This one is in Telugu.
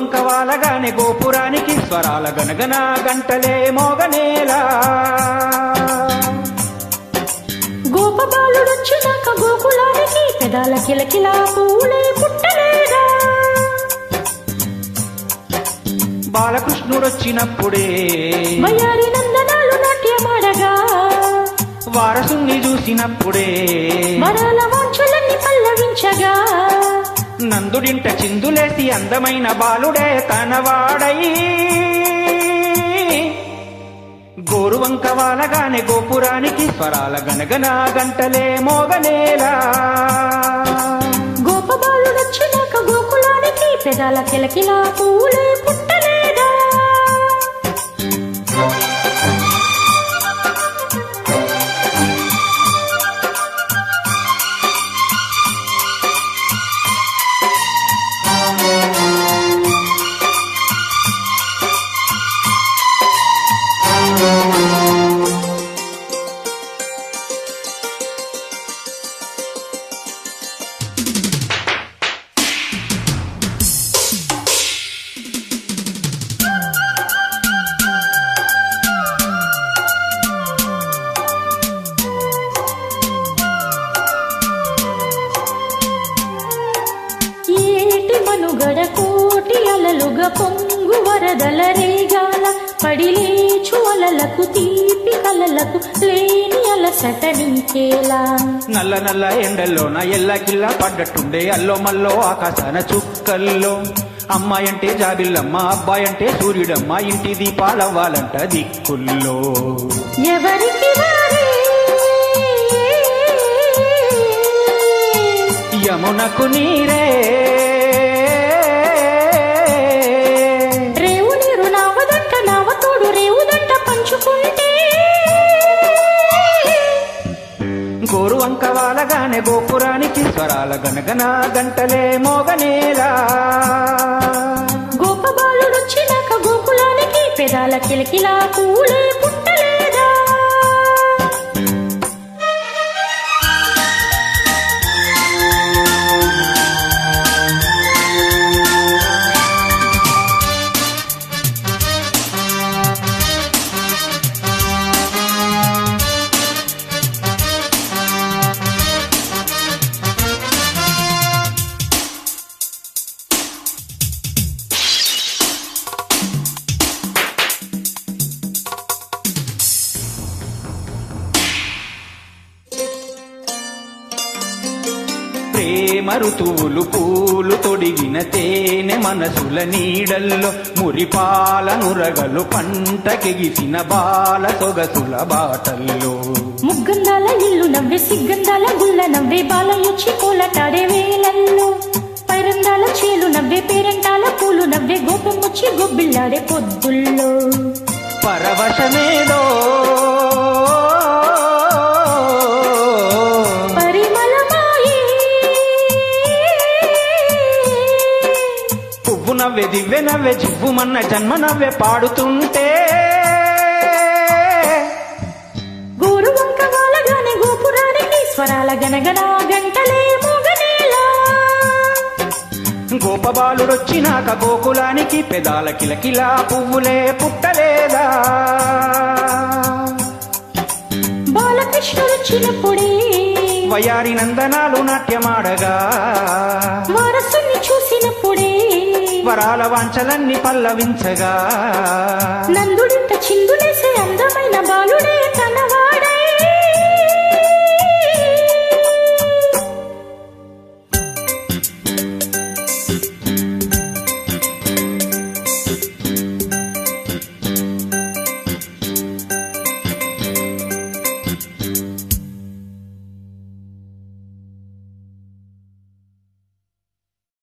గోరువంక వాలగానే గోపురానికి స్వరాల గనగన గంటలే మోగనేలా గోపబాలుడొచ్చినాక గోకులానికి పెదాల కిలకిలా పూలే పుట్టలేదా బాలకృష్ణుడొచ్చినప్పుడే వయ్యారి నందనాలు నాట్యమాడగా వారసుని చూసినప్పుడే వరాల వాంఛలన్నీ పల్లవించగా నందుడింట చిందులేసి అందమైన బాలుడే కనవాడై గోరువంక వాలగానే గోపురానికి స్వరాల గనగన గంటలే మోగనేలా గోపబాలుడొచ్చినాక గోకులానికి పెదాల కిలకిలా పూలే పుట్టలేదా మనుగడ కోటి అలలుగా పొంగు వరదల రేగాల పడిలేచు అలలకు తీపి కలలకు లేని అలసట నీకేలా నల్ల నల్ల ఎండల్లోన ఎల్లకిల్లా పడ్డట్టుండే అల్లో మల్లో ఆకాశాన చుక్కల్లో అమ్మాయంటే జాబిల్లమ్మ అబ్బాయంటే సూర్యుడమ్మ ఇంటి దీపాలవ్వాలంట దిక్కుల్లో ఎవరికి యమునకు నీరే రేవు నీరు నావదంట నావతోడు రేవుదంట పంచుకుంటే గోరువంక వాలగానే గోపురానికి స్వరాల గనగన గంటలే మోగనేలా గోపబాలుడొచ్చినాక గోకులానికి పెదాల కిలకిలా పూలే పుట్టలేదా ప్రేమ ఋతువులు పూలు తొడిగిన తేనె మనసుల నీడల్లో మురిపాల నురగలు పంటకెగిసిన బాల సొగసుల బాటల్లో ముగ్గందాల ఇల్లు నవ్వే సిగ్గందాల గుల్ల నవ్వే బాలయొచ్చి కోలటాడే వేలల్లో పైరందాల చేలు నవ్వే పేరంటాల పూలు నవ్వే గోపెమ్మొచ్చి గొబ్బిల్లాడే పొద్దుల్లో పరవశమేదో పువ్వు నవ్వే దివ్వె నవ్వే జివ్వుమన్న జన్మ నవ్వే పాడుతుంటే గోరువంక వాలగానే గోపురానికి స్వరాల గనగన గంటలే మోగనేలా గోపబాలుడొచ్చినాక గోకులానికి పెదాల కిలకిలా పువ్వులే పుట్టలేదా బాలకృష్ణుడొచ్చినప్పుడే వయారి నందనాలు నాట్యమాడగా వారసుని చూసినప్పుడే వరాల వాంఛలన్నీ పల్లవించగా నందుడింట చిందులేసే అందమైన బాలుడే